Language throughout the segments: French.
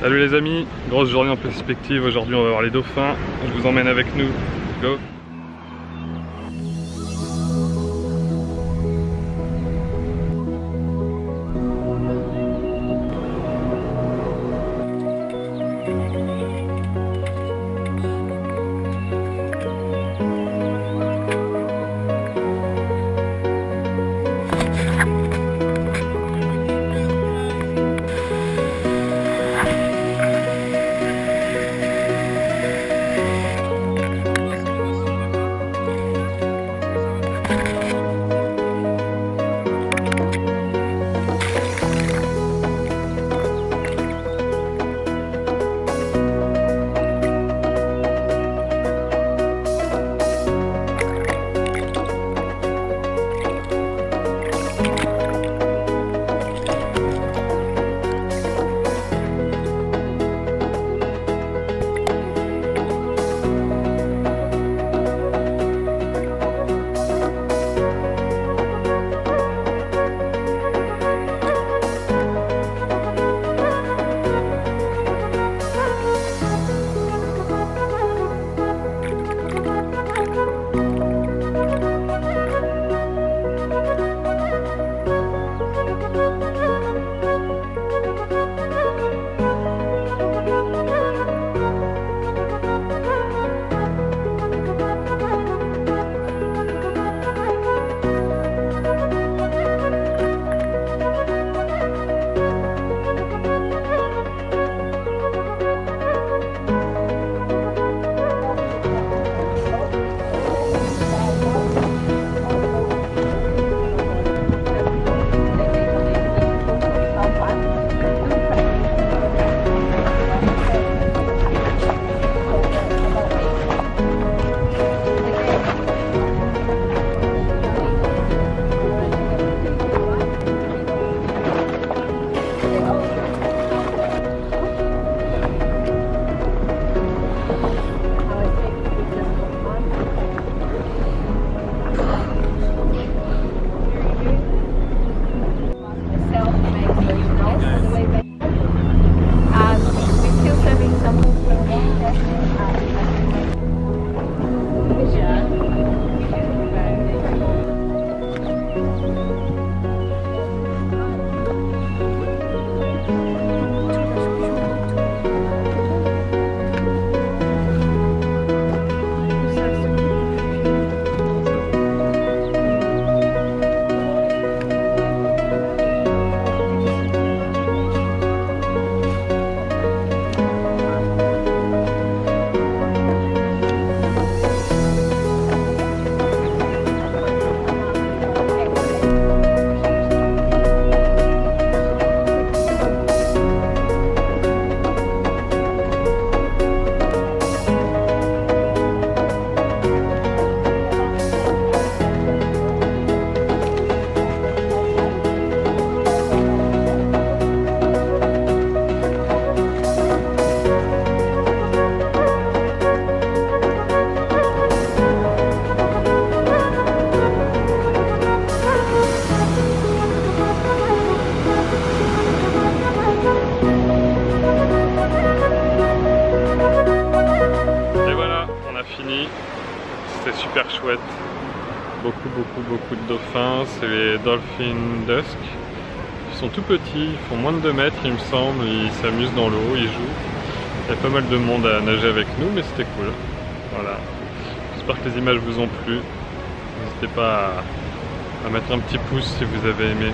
Salut les amis, grosse journée en perspective. Aujourd'hui on va voir les dauphins. Je vous emmène avec nous. Go! C'était super chouette. Beaucoup de dauphins. C'est les Dauphins Dusky. Ils sont tout petits, ils font moins de 2 mètres il me semble. Ils s'amusent dans l'eau, ils jouent. Il y a pas mal de monde à nager avec nous, mais c'était cool. Voilà. J'espère que les images vous ont plu. N'hésitez pas à mettre un petit pouce si vous avez aimé.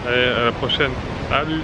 Allez, à la prochaine. Salut!